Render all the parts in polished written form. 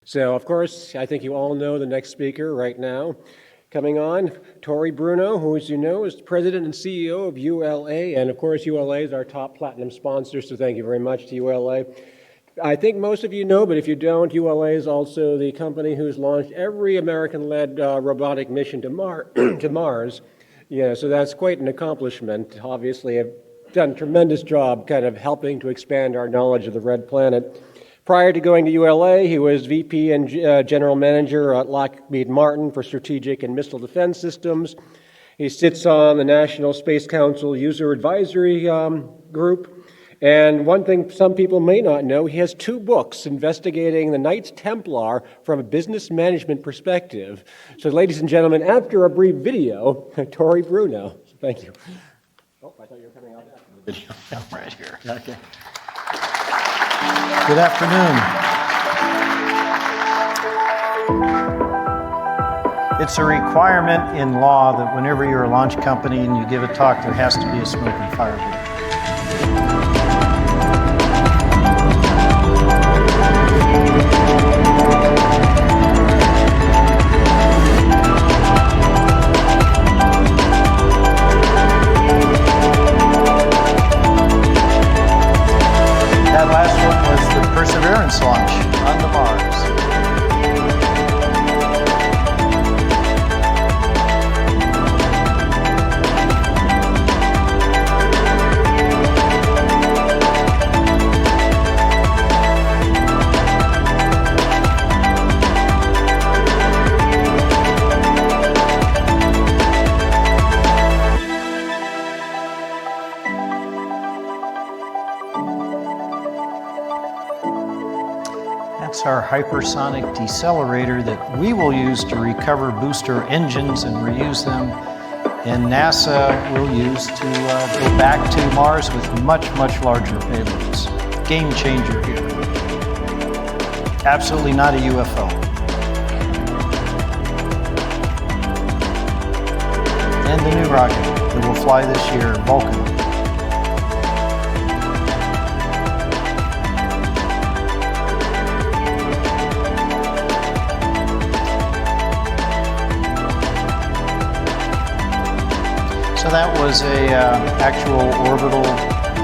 So, of course, I think you all know the next speaker right now. Coming on, Tory Bruno, who, as you know, is President and CEO of ULA, and of course, ULA is our top platinum sponsor, so thank you very much to ULA. I think most of you know, but if you don't, ULA is also the company who's launched every American-led robotic mission to Mars. Yeah, so that's quite an accomplishment. Obviously, I've done a tremendous job kind of helping to expand our knowledge of the Red Planet. Prior to going to ULA, he was VP and General Manager at Lockheed Martin for Strategic and Missile Defense Systems. He sits on the National Space Council User Advisory Group. And one thing some people may not know, he has 2 books investigating the Knights Templar from a business management perspective. So, ladies and gentlemen, after a brief video, Tory Bruno. Thank you. Oh, I thought you were coming out after the video. I'm right here. Okay. Good afternoon. It's a requirement in law that whenever you're a launch company and you give a talk, there has to be a smoke and fire booth. That last one was the Perseverance launch on the Mars. That's our hypersonic decelerator that we will use to recover booster engines and reuse them, and NASA will use to go back to Mars with much, much larger payloads. Game changer here. Absolutely not a UFO. And the new rocket that will fly this year, Vulcan. So that was a actual orbital,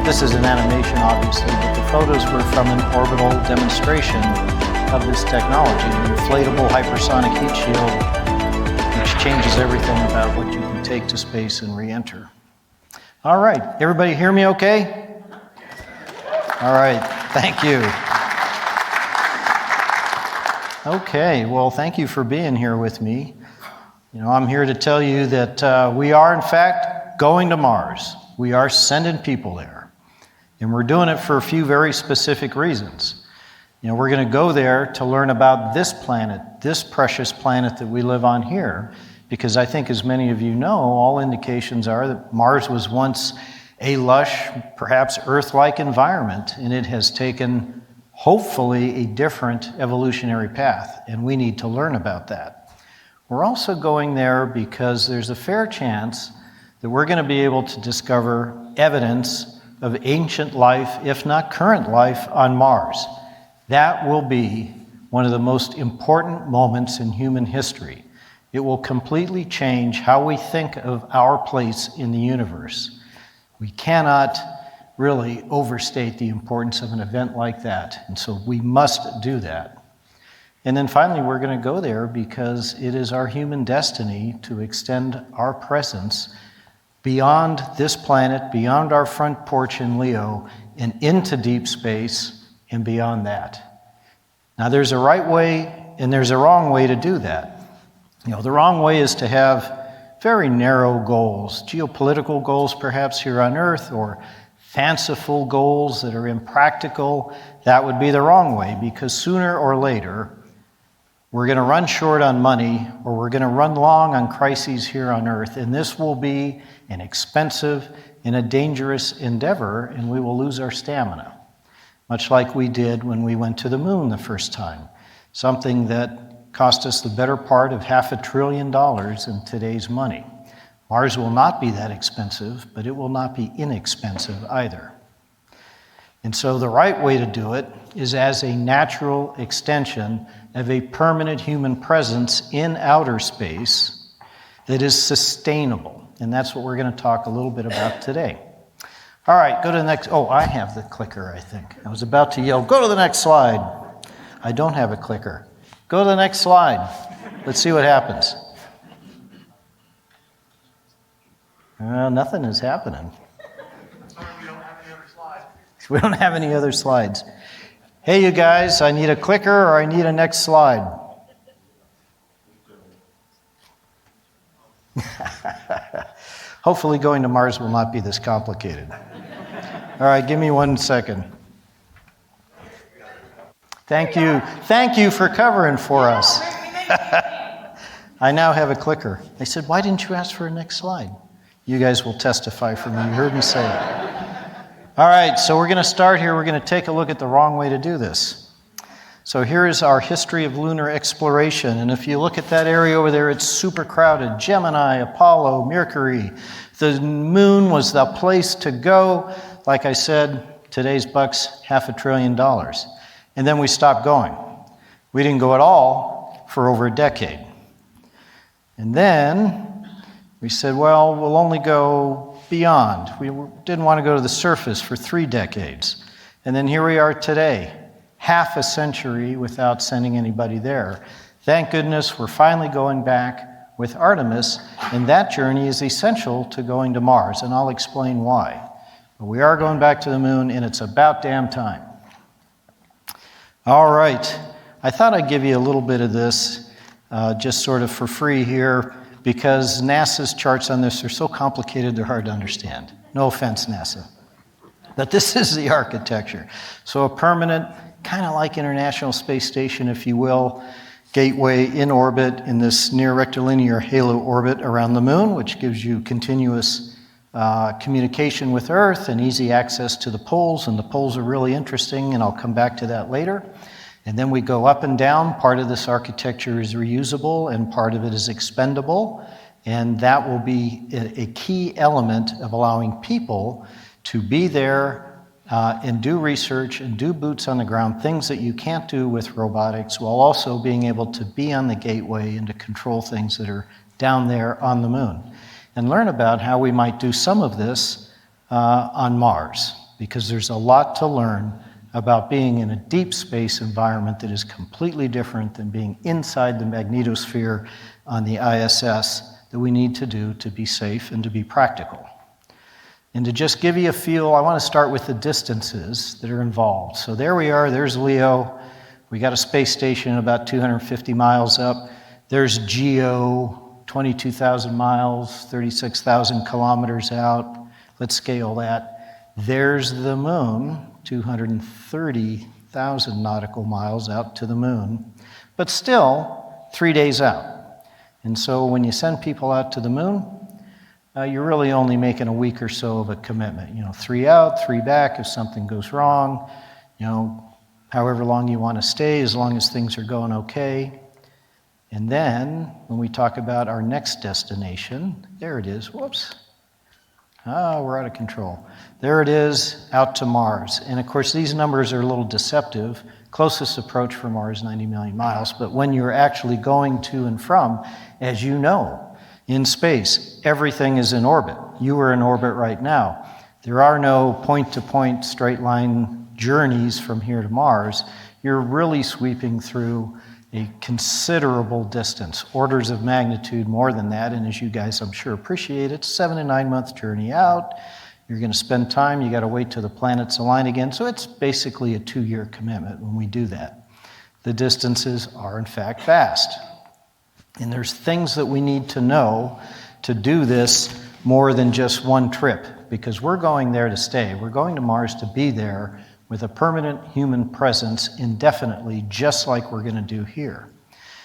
this is an animation obviously, but the photos were from an orbital demonstration of this technology, an inflatable hypersonic heat shield, which changes everything about what you can take to space and re-enter. All right, everybody hear me okay? All right, thank you. Okay, well, thank you for being here with me. You know, I'm here to tell you that we are, in fact, going to Mars. We are sending people there. And we're doing it for a few very specific reasons. You know, we're going to go there to learn about this planet, this precious planet that we live on here, because I think, as many of you know, all indications are that Mars was once a lush, perhaps Earth-like environment, and it has taken, hopefully, a different evolutionary path, and we need to learn about that. We're also going there because there's a fair chance that we're going to be able to discover evidence of ancient life, if not current life, on Mars. That will be one of the most important moments in human history. It will completely change how we think of our place in the universe. We cannot really overstate the importance of an event like that, and so we must do that. And then finally, we're going to go there because it is our human destiny to extend our presence beyond this planet, beyond our front porch in Leo, and into deep space and beyond that. Now, there's a right way and there's a wrong way to do that. You know, the wrong way is to have very narrow goals, geopolitical goals perhaps here on Earth, or fanciful goals that are impractical. That would be the wrong way, because sooner or later, we're going to run short on money, or we're going to run long on crises here on Earth, and this will be an expensive and a dangerous endeavor, and we will lose our stamina, much like we did when we went to the moon the first time, something that cost us the better part of $500 billion in today's money. Mars will not be that expensive, but it will not be inexpensive either. And so the right way to do it is as a natural extension of a permanent human presence in outer space that is sustainable. And that's what we're going to talk a little bit about today. All right, go to the next. Oh, I have the clicker, I think. I was about to yell, go to the next slide. I don't have a clicker. Go to the next slide. Let's see what happens. Nothing is happening. We don't have any other slides. Hey, you guys, I need a clicker or I need a next slide. Hopefully going to Mars will not be this complicated. All right, give me 1 second. Thank you. Thank you for covering for us. I now have a clicker. They said, why didn't you ask for a next slide? You guys will testify for me. You heard me say it. All right, so we're going to start here. We're going to take a look at the wrong way to do this. So here is our history of lunar exploration. And if you look at that area over there, it's super crowded. Gemini, Apollo, Mercury. The moon was the place to go. Like I said, today's bucks, $500 billion. And then we stopped going. We didn't go at all for over a decade. And then we said, well, we'll only go beyond. We didn't want to go to the surface for 3 decades. And then here we are today, half a century without sending anybody there. Thank goodness we're finally going back with Artemis, and that journey is essential to going to Mars, and I'll explain why. But we are going back to the moon, and it's about damn time. All right, I thought I'd give you a little bit of this, just sort of for free here, because NASA's charts on this are so complicated they're hard to understand. No offense, NASA. But this is the architecture. So a permanent, kind of like International Space Station, if you will, gateway in orbit in this near rectilinear halo orbit around the moon, which gives you continuous communication with Earth and easy access to the poles. And the poles are really interesting, and I'll come back to that later. And then we go up and down. Part of this architecture is reusable and part of it is expendable. And that will be a key element of allowing people to be there and do research and do boots on the ground, things that you can't do with robotics, while also being able to be on the gateway and to control things that are down there on the moon. And learn about how we might do some of this on Mars, because there's a lot to learn about being in a deep space environment that is completely different than being inside the magnetosphere on the ISS that we need to do to be safe and to be practical. And to just give you a feel, I want to start with the distances that are involved. So there we are, there's Leo. We got a space station about 250 miles up. There's Geo, 22,000 miles, 36,000 kilometers out. Let's scale that. There's the moon, 230,000 nautical miles out to the moon, but still 3 days out. And so when you send people out to the moon, you're really only making a week or so of a commitment. 3 out, 3 back if something goes wrong, however long you want to stay, as long as things are going okay. And then when we talk about our next destination, there it is, whoops. We're out of control. There it is, out to Mars. And of course, these numbers are a little deceptive. Closest approach for Mars, 90 million miles. But when you're actually going to and from, as you know, in space, everything is in orbit. You are in orbit right now. There are no point-to-point straight line journeys from here to Mars. You're really sweeping through a considerable distance, orders of magnitude more than that. And as you guys, I'm sure, appreciate, it's 7 to 9 month journey out. You're going to spend time. You got to wait till the planets align again. So it's basically a 2-year commitment when we do that. The distances are, in fact, vast. And there's things that we need to know to do this more than just one trip, because we're going there to stay. We're going to Mars to be there with a permanent human presence indefinitely, just like we're going to do here.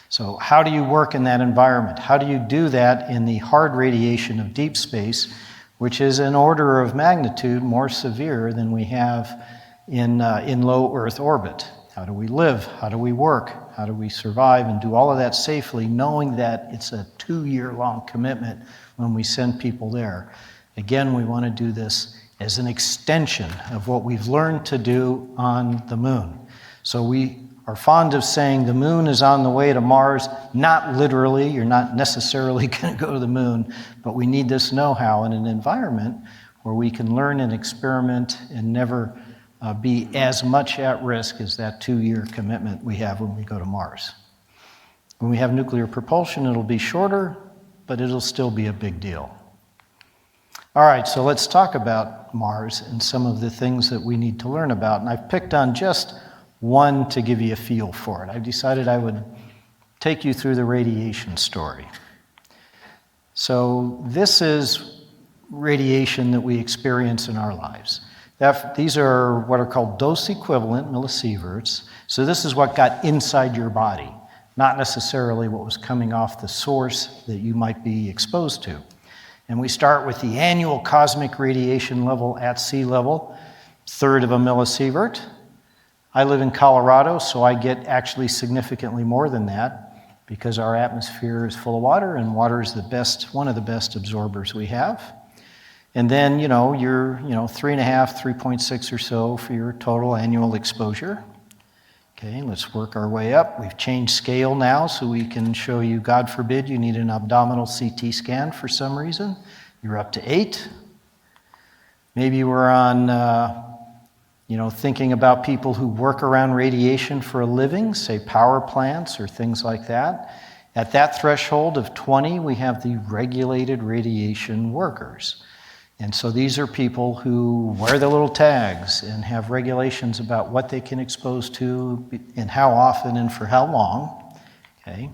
So how do you work in that environment? How do you do that in the hard radiation of deep space, which is an order of magnitude more severe than we have in low Earth orbit? How do we live? How do we work? How do we survive and do all of that safely, knowing that it's a 2-year-long commitment when we send people there? Again, we want to do this as an extension of what we've learned to do on the moon. So we are fond of saying the moon is on the way to Mars. Not literally, you're not necessarily going to go to the moon, but we need this know-how in an environment where we can learn and experiment and never be as much at risk as that 2-year commitment we have when we go to Mars. When we have nuclear propulsion, it'll be shorter, but it'll still be a big deal. All right, so let's talk about Mars and some of the things that we need to learn about. And I've picked on just one to give you a feel for it. I've decided I would take you through the radiation story. So this is radiation that we experience in our lives. These are what are called dose equivalent millisieverts. So this is what got inside your body, not necessarily what was coming off the source that you might be exposed to. And we start with the annual cosmic radiation level at sea level, 1/3 of a millisievert. I live in Colorado, so I get actually significantly more than that because our atmosphere is full of water, and water is one of the best absorbers we have. And then, you're 3.5, 3.6 or so for your total annual exposure. Okay, let's work our way up. We've changed scale now so we can show you, God forbid, you need an abdominal CT scan for some reason. You're up to 8. Maybe we're on, thinking about people who work around radiation for a living, say power plants or things like that. At that threshold of 20, we have the regulated radiation workers. And so these are people who wear the little tags and have regulations about what they can expose to and how often and for how long. Okay.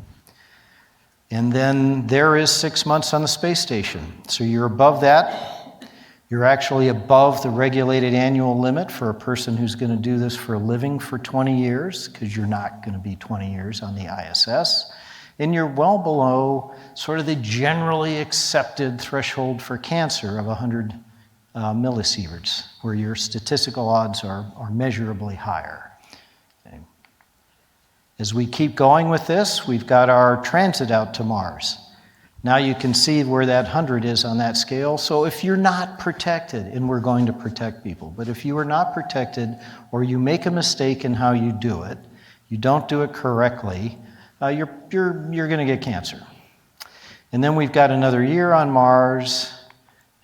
And then there is 6 months on the space station. So you're above that. You're actually above the regulated annual limit for a person who's going to do this for a living for 20 years, because you're not going to be 20 years on the ISS. And you're well below sort of the generally accepted threshold for cancer of 100 millisieverts, where your statistical odds are measurably higher. Okay. As we keep going with this, we've got our transit out to Mars. Now you can see where that 100 is on that scale. So if you're not protected, and we're going to protect people, but if you are not protected or you make a mistake in how you do it, you don't do it correctly, you're going to get cancer. And then we've got another year on Mars,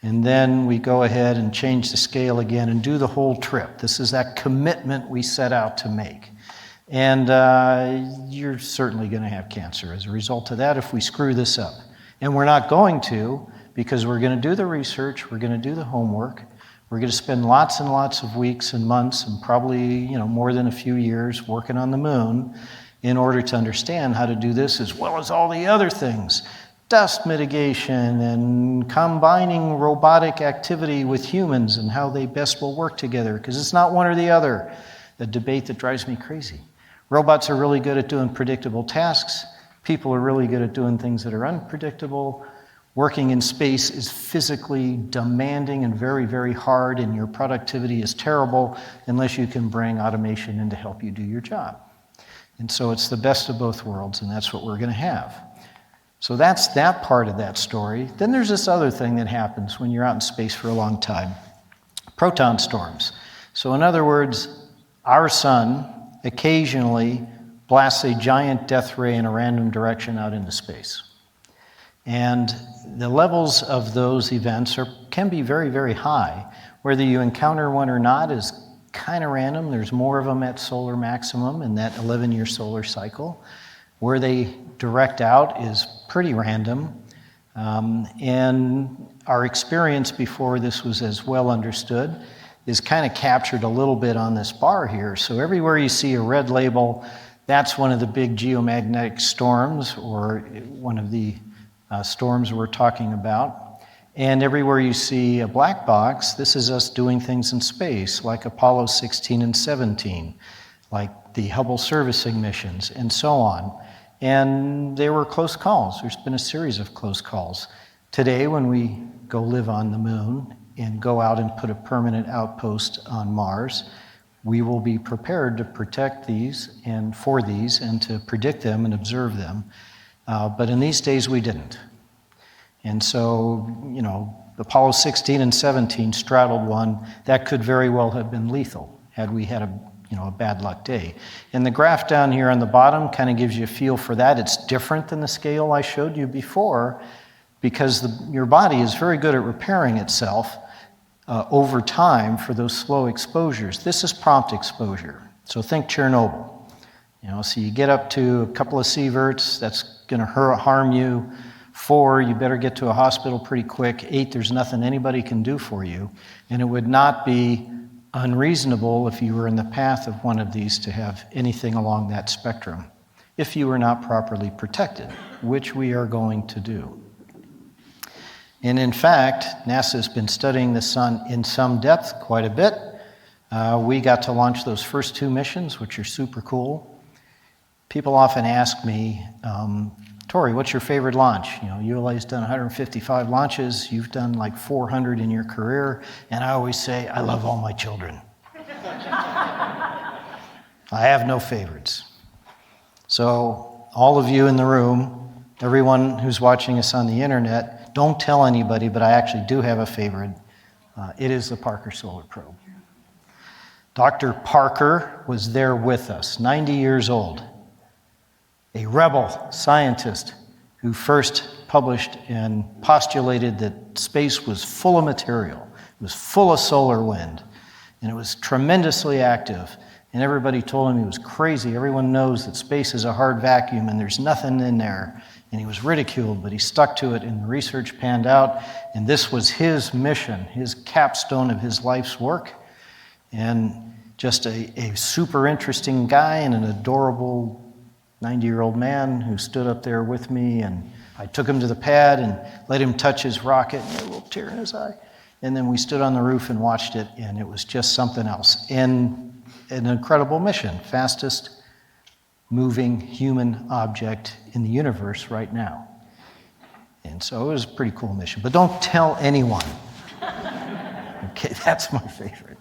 and then we go ahead and change the scale again and do the whole trip. This is that commitment we set out to make. And you're certainly going to have cancer as a result of that if we screw this up. And we're not going to, because we're going to do the research, we're going to do the homework, we're going to spend lots and lots of weeks and months and probably more than a few years working on the moon in order to understand how to do this as well as all the other things. Dust mitigation and combining robotic activity with humans and how they best will work together, because it's not one or the other. The debate that drives me crazy. Robots are really good at doing predictable tasks. People are really good at doing things that are unpredictable. Working in space is physically demanding and very, very hard, and your productivity is terrible unless you can bring automation in to help you do your job. And so it's the best of both worlds, and that's what we're going to have. So that's that part of that story. Then there's this other thing that happens when you're out in space for a long time. Proton storms. So in other words, our sun occasionally blasts a giant death ray in a random direction out into space. And the levels of those events can be very, very high. Whether you encounter one or not is kind of random. There's more of them at solar maximum in that 11-year solar cycle. Where they direct out is pretty random. And our experience before this was as well understood is kind of captured a little bit on this bar here. So everywhere you see a red label, that's one of the big geomagnetic storms, or one of the storms we're talking about. And everywhere you see a black box, this is us doing things in space, like Apollo 16 and 17, like the Hubble servicing missions, and so on. And they were close calls. There's been a series of close calls. Today, when we go live on the moon and go out and put a permanent outpost on Mars, we will be prepared to protect these and for these and to predict them and observe them. But in these days, we didn't. And so, Apollo 16 and 17 straddled one that could very well have been lethal had we had a bad luck day. And the graph down here on the bottom kind of gives you a feel for that. It's different than the scale I showed you before because your body is very good at repairing itself over time for those slow exposures. This is prompt exposure. So think Chernobyl. So you get up to a couple of sieverts, that's going to harm you. 4, you better get to a hospital pretty quick. 8, there's nothing anybody can do for you. And it would not be unreasonable if you were in the path of one of these to have anything along that spectrum, if you were not properly protected, which we are going to do. And in fact, NASA has been studying the sun in some depth, quite a bit. We got to launch those first 2 missions, which are super cool. People often ask me, Tory, what's your favorite launch? ULA's done 155 launches. You've done like 400 in your career. And I always say, I love all my children. I have no favorites. So all of you in the room, everyone who's watching us on the internet, don't tell anybody, but I actually do have a favorite. It is the Parker Solar Probe. Dr. Parker was there with us, 90 years old. A rebel scientist who first published and postulated that space was full of material. It was full of solar wind, and it was tremendously active. And everybody told him he was crazy. Everyone knows that space is a hard vacuum and there's nothing in there. And he was ridiculed, but he stuck to it, and the research panned out. And this was his mission, his capstone of his life's work. And just a super interesting guy and an adorable 90-year-old man who stood up there with me, and I took him to the pad and let him touch his rocket, and he had a little tear in his eye. And then we stood on the roof and watched it, and it was just something else. And an incredible mission, fastest moving human object in the universe right now. And so it was a pretty cool mission. But don't tell anyone. Okay, that's my favorite.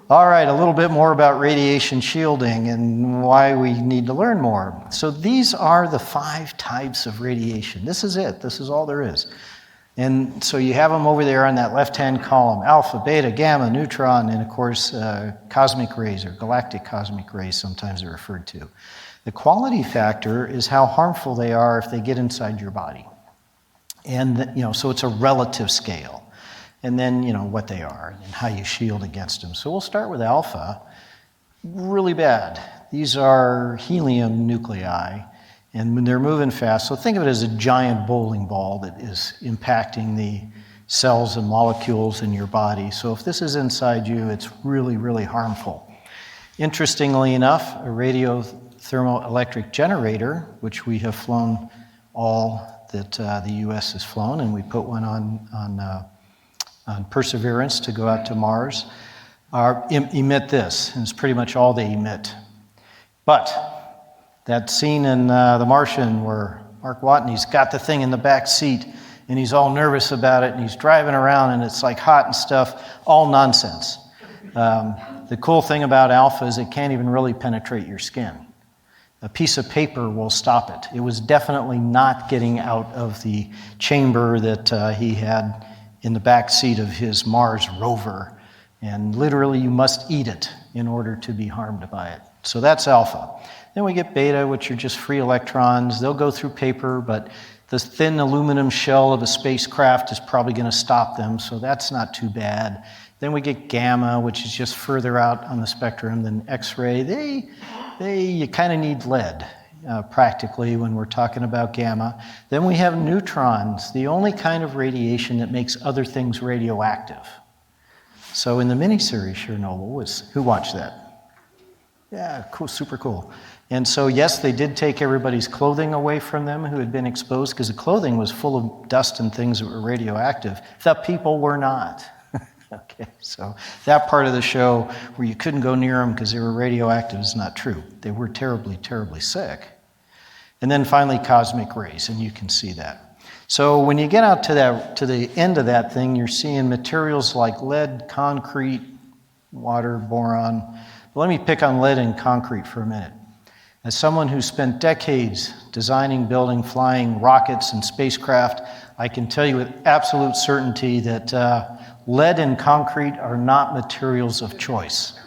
All right, a little bit more about radiation shielding and why we need to learn more. So these are the 5 types of radiation. This is it. This is all there is. And so you have them over there on that left-hand column: alpha, beta, gamma, neutron, and of course cosmic rays, or galactic cosmic rays sometimes they're referred to. The quality factor is how harmful they are if they get inside your body. And so it's a relative scale. And then, what they are and how you shield against them. So we'll start with alpha. Really bad. These are helium nuclei, and they're moving fast. So think of it as a giant bowling ball that is impacting the cells and molecules in your body. So if this is inside you, it's really, really harmful. Interestingly enough, a radiothermoelectric generator, which we have flown all that the U.S. has flown, and we put one on Perseverance to go out to Mars, emit this, and it's pretty much all they emit. But that scene in The Martian where Mark Watney's got the thing in the back seat, and he's all nervous about it, and he's driving around, and it's like hot and stuff, all nonsense. The cool thing about alpha is it can't even really penetrate your skin. A piece of paper will stop it. It was definitely not getting out of the chamber that he had in the back seat of his Mars rover. And literally you must eat it in order to be harmed by it. So that's alpha. Then we get beta, which are just free electrons. They'll go through paper, but the thin aluminum shell of a spacecraft is probably going to stop them, so that's not too bad. Then we get gamma, which is just further out on the spectrum than X-ray. You kind of need lead, practically, when we're talking about gamma. Then we have neutrons, the only kind of radiation that makes other things radioactive. So in the miniseries Chernobyl, who watched that? Yeah, cool, super cool. And so yes, they did take everybody's clothing away from them who had been exposed, because the clothing was full of dust and things that were radioactive. The people were not. Okay, so that part of the show where you couldn't go near them because they were radioactive is not true. They were terribly, terribly sick. And then finally, cosmic rays, and you can see that. So when you get out to the end of that thing, you're seeing materials like lead, concrete, water, boron. But let me pick on lead and concrete for a minute. As someone who spent decades designing, building, flying rockets and spacecraft, I can tell you with absolute certainty that lead and concrete are not materials of choice.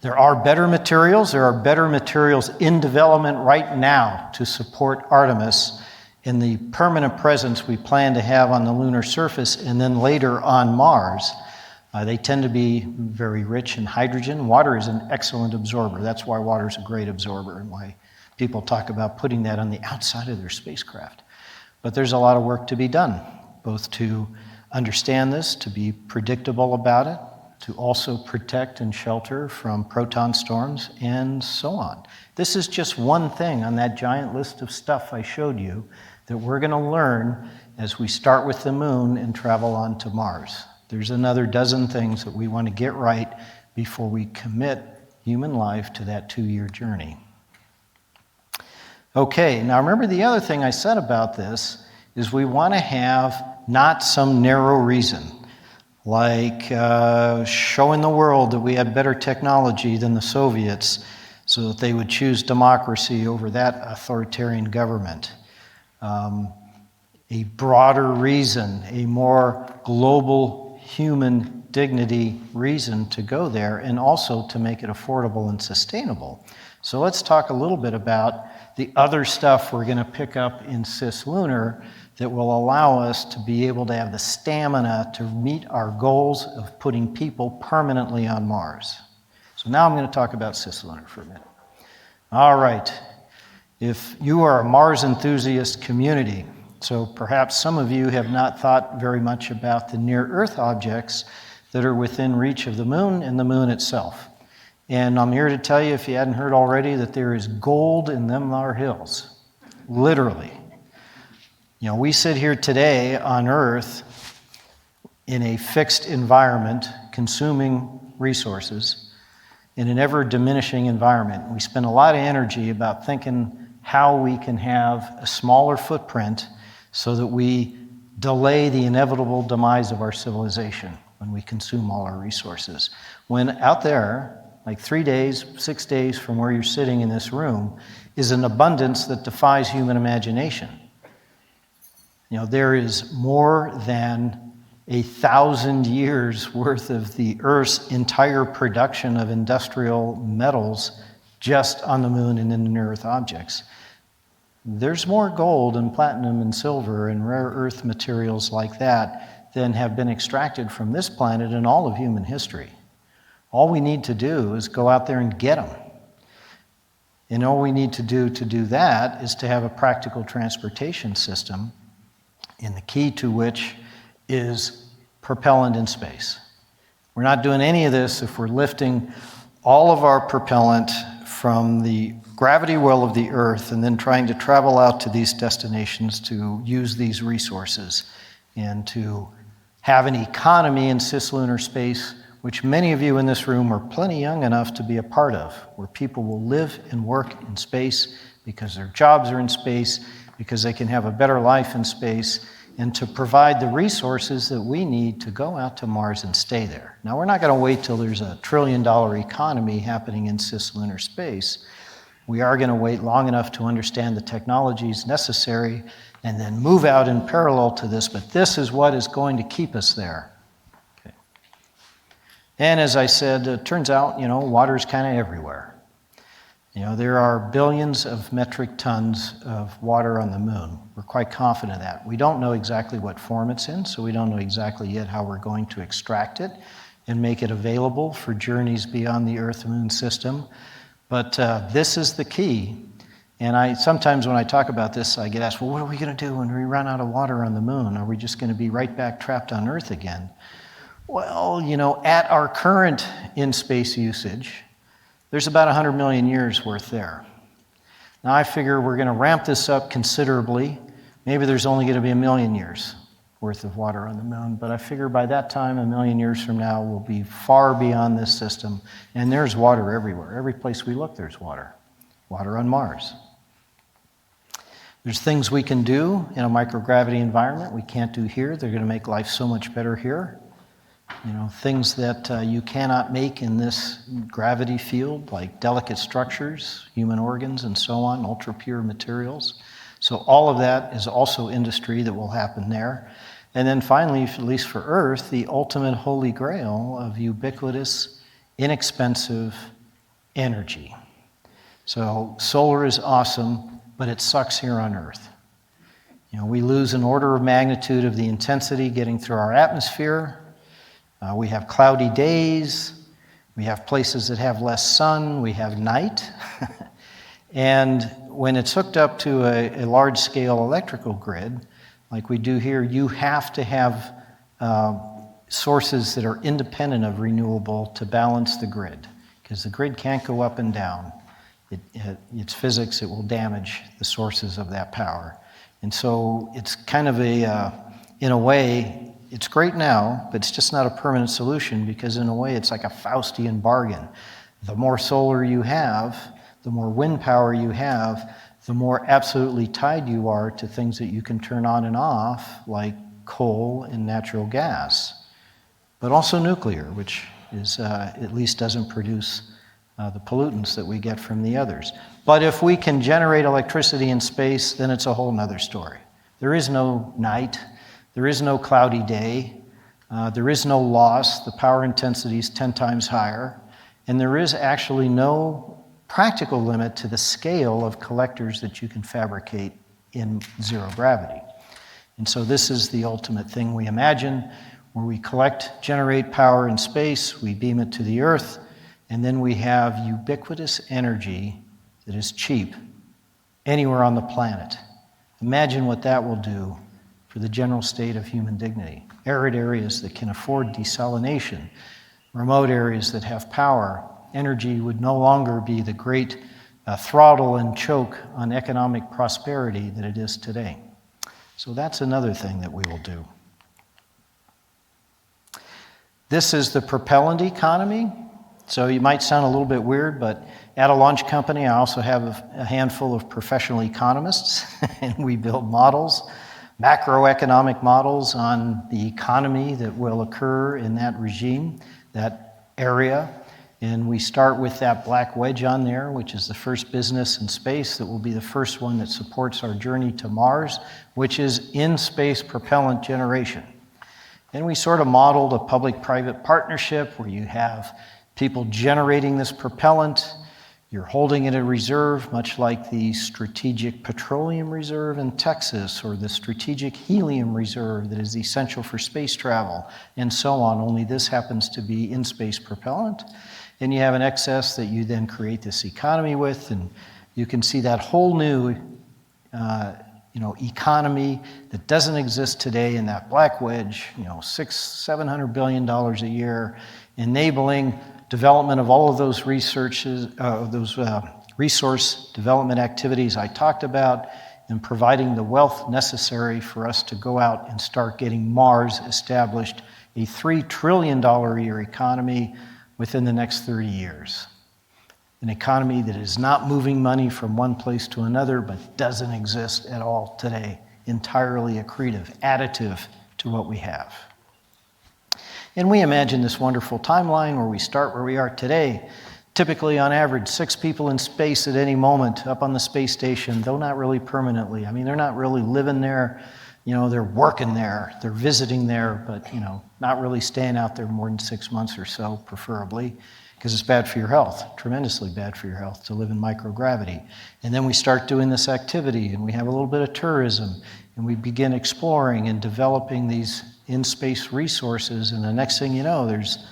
There are better materials. There are better materials in development right now to support Artemis in the permanent presence we plan to have on the lunar surface and then later on Mars. They tend to be very rich in hydrogen. Water is an excellent absorber. That's why water is a great absorber and why people talk about putting that on the outside of their spacecraft. But there's a lot of work to be done, both to understand this, to be predictable about it, to also protect and shelter from proton storms, and so on. This is just one thing on that giant list of stuff I showed you that we're going to learn as we start with the moon and travel on to Mars. There's another dozen things that we want to get right before we commit human life to that 2-year journey. Okay, now remember the other thing I said about this is we want to have not some narrow reason, like showing the world that we have better technology than the Soviets so that they would choose democracy over that authoritarian government. A broader reason, a more global human dignity reason to go there, and also to make it affordable and sustainable. So let's talk a little bit about the other stuff we're going to pick up in cislunar that will allow us to be able to have the stamina to meet our goals of putting people permanently on Mars. So now I'm going to talk about cislunar for a minute. All right. If you are a Mars enthusiast community, so perhaps some of you have not thought very much about the near-Earth objects that are within reach of the moon and the moon itself. And I'm here to tell you, if you hadn't heard already, that there is gold in them thar hills. Literally. You know, we sit here today on Earth in a fixed environment, consuming resources, in an ever-diminishing environment. We spend a lot of energy about thinking how we can have a smaller footprint so that we delay the inevitable demise of our civilization when we consume all our resources. When out there, like 3 days, 6 days from where you're sitting in this room, is an abundance that defies human imagination. You know, there is more than 1,000 years worth of the Earth's entire production of industrial metals just on the moon and in the near-Earth objects. There's more gold and platinum and silver and rare earth materials like that than have been extracted from this planet in all of human history. All we need to do is go out there and get them. And all we need to do that is to have a practical transportation system, and the key to which is propellant in space. We're not doing any of this if we're lifting all of our propellant from the gravity well of the Earth and then trying to travel out to these destinations to use these resources and to have an economy in cislunar space, which many of you in this room are plenty young enough to be a part of, where people will live and work in space because their jobs are in space, because they can have a better life in space, and to provide the resources that we need to go out to Mars and stay there. Now, we're not going to wait till there's a $1 trillion economy happening in cislunar space. We are going to wait long enough to understand the technologies necessary and then move out in parallel to this, but this is what is going to keep us there. Okay. And as I said, it turns out, water is kind of everywhere. There are billions of metric tons of water on the moon. We're quite confident of that. We don't know exactly what form it's in, so we don't know exactly yet how we're going to extract it and make it available for journeys beyond the Earth-Moon system. But this is the key. And sometimes when I talk about this, I get asked, well, what are we going to do when we run out of water on the moon? Are we just going to be right back trapped on Earth again? Well, at our current in-space usage, there's about 100 million years worth there. Now I figure we're going to ramp this up considerably. Maybe there's only going to be 1 million years worth of water on the moon, but I figure by that time, 1 million years from now, we'll be far beyond this system, and there's water everywhere. Every place we look, there's water. Water on Mars. There's things we can do in a microgravity environment we can't do here. They're going to make life so much better here. Things that you cannot make in this gravity field, like delicate structures, human organs, and so on, ultra-pure materials. So all of that is also industry that will happen there. And then finally, at least for Earth, the ultimate holy grail of ubiquitous, inexpensive energy. So solar is awesome, but it sucks here on Earth. We lose an order of magnitude of the intensity getting through our atmosphere. We have cloudy days. We have places that have less sun. We have night. And when it's hooked up to a large-scale electrical grid, like we do here, you have to have sources that are independent of renewable to balance the grid, because the grid can't go up and down. It's physics, it will damage the sources of that power. And so it's kind of in a way, it's great now, but it's just not a permanent solution, because in a way it's like a Faustian bargain. The more solar you have, the more wind power you have, the more absolutely tied you are to things that you can turn on and off, like coal and natural gas, but also nuclear, which is at least doesn't produce the pollutants that we get from the others. But if we can generate electricity in space, then it's a whole nother story. There is no night, there is no cloudy day, there is no loss, the power intensity is 10 times higher, and there is actually no practical limit to the scale of collectors that you can fabricate in zero gravity. And so this is the ultimate thing we imagine, where we collect, generate power in space, we beam it to the Earth, and then we have ubiquitous energy that is cheap anywhere on the planet. Imagine what that will do for the general state of human dignity. Arid areas that can afford desalination, remote areas that have power. Energy would no longer be the great throttle and choke on economic prosperity that it is today. So that's another thing that we will do. This is the propellant economy. So it might sound a little bit weird, but at a launch company, I also have a handful of professional economists, and we build models, macroeconomic models on the economy that will occur in that regime, that area. And we start with that black wedge on there, which is the first business in space that will be the first one that supports our journey to Mars, which is in-space propellant generation. And we sort of modeled a public-private partnership where you have people generating this propellant. You're holding it in reserve, much like the Strategic Petroleum Reserve in Texas, or the Strategic Helium Reserve that is essential for space travel, and so on, only this happens to be in-space propellant. And you have an excess that you then create this economy with, and you can see that whole new economy that doesn't exist today in that black wedge, $600-700 billion a year, enabling development of all of those resource development activities I talked about, and providing the wealth necessary for us to go out and start getting Mars established, a $3 trillion a year economy within the next 30 years. An economy that is not moving money from one place to another, but doesn't exist at all today. Entirely accretive, additive to what we have. And we imagine this wonderful timeline where we start where we are today. Typically, on average, 6 people in space at any moment up on the space station, though not really permanently. I mean, they're not really living there. They're working there, they're visiting there, but, not really staying out there more than 6 months or so, preferably, because it's bad for your health, tremendously bad for your health to live in microgravity. And then we start doing this activity, and we have a little bit of tourism, and we begin exploring and developing these in-space resources, and the next thing you know, there's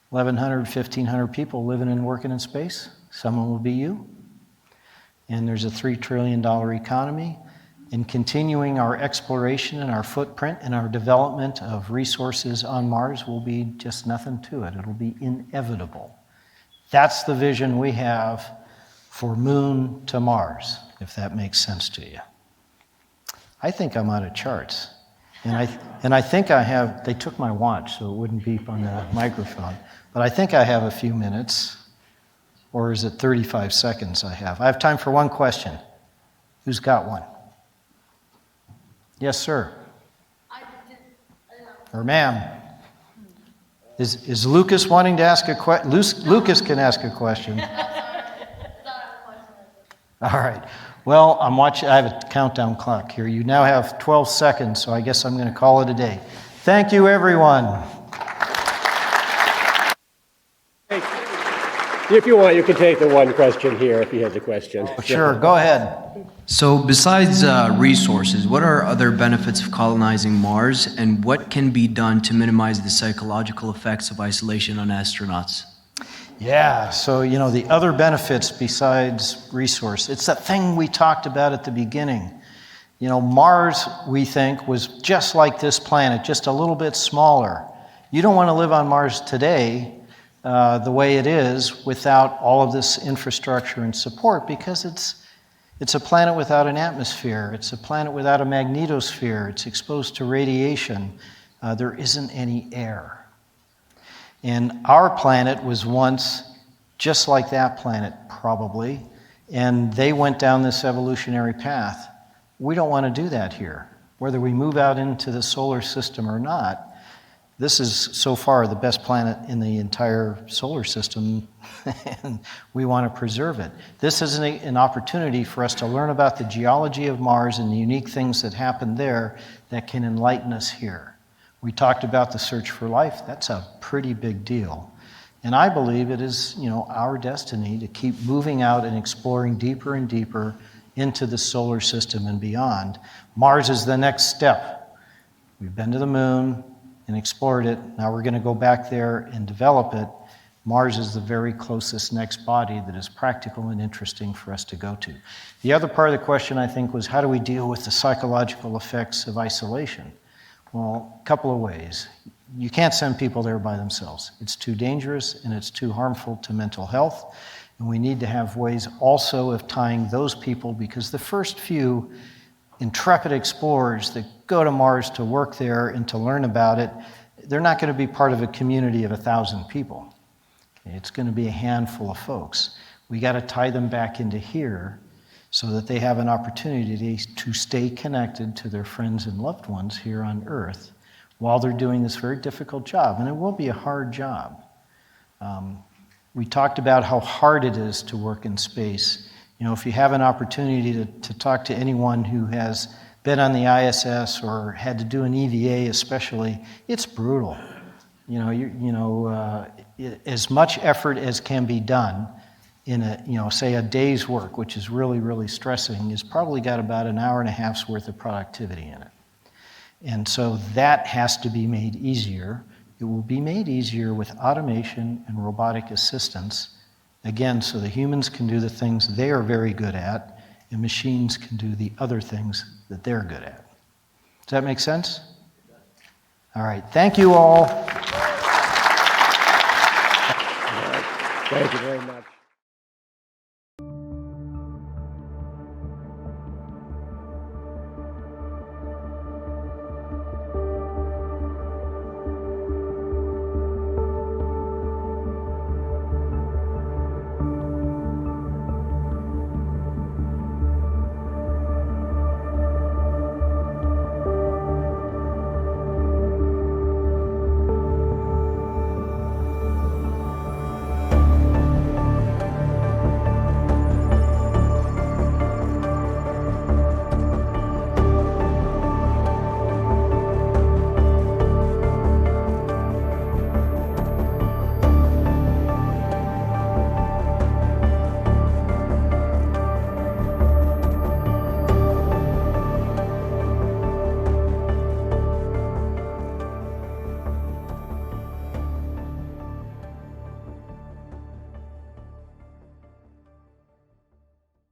1,100, 1,500 people living and working in space. Someone will be you. And there's a $3 trillion economy. And continuing our exploration and our footprint and our development of resources on Mars will be just nothing to it. It'll be inevitable. That's the vision we have for Moon to Mars, if that makes sense to you. I think I'm out of charts. And I think I have, they took my watch so it wouldn't beep on the microphone, but I think I have a few minutes, or is it 35 seconds I have? I have time for one question. Who's got one? Yes, sir. Or ma'am. Is Lucas wanting to ask a question? Lucas can ask a question. All right. Well, I'm watching. I have a countdown clock here. You now have 12 seconds, so I guess I'm going to call it a day. Thank you, everyone. If you want, you can take the one question here if he has a question. Sure, go ahead. So besides resources, what are other benefits of colonizing Mars, and what can be done to minimize the psychological effects of isolation on astronauts? Yeah, so the other benefits besides resource, it's that thing we talked about at the beginning. Mars, we think, was just like this planet, just a little bit smaller. You don't want to live on Mars today the way it is without all of this infrastructure and support, because it's a planet without an atmosphere. It's a planet without a magnetosphere. It's exposed to radiation. There isn't any air. And our planet was once just like that planet, probably, and they went down this evolutionary path. We don't want to do that here. Whether we move out into the solar system or not, this is so far the best planet in the entire solar system, and we want to preserve it. This is an opportunity for us to learn about the geology of Mars and the unique things that happen there that can enlighten us here. We talked about the search for life. That's a pretty big deal. And I believe it is, our destiny to keep moving out and exploring deeper and deeper into the solar system and beyond. Mars is the next step. We've been to the moon and explored it. Now we're going to go back there and develop it. Mars is the very closest next body that is practical and interesting for us to go to. The other part of the question, I think, was how do we deal with the psychological effects of isolation? Well, a couple of ways. You can't send people there by themselves. It's too dangerous and it's too harmful to mental health. And we need to have ways also of tying those people, because the first few intrepid explorers that go to Mars to work there and to learn about it, they're not going to be part of a community of 1,000 people. It's going to be a handful of folks. We got to tie them back into here so that they have an opportunity to stay connected to their friends and loved ones here on Earth while they're doing this very difficult job. And it will be a hard job. We talked about how hard it is to work in space. If you have an opportunity to talk to anyone who has been on the ISS or had to do an EVA especially, it's brutal. As much effort as can be done in say a day's work, which is really, really stressing, is probably got about an hour and a half's worth of productivity in it. And so that has to be made easier. It will be made easier with automation and robotic assistance, again, so the humans can do the things they are very good at, and machines can do the other things that they're good at. Does that make sense? All right. Thank you all. Thank you very much.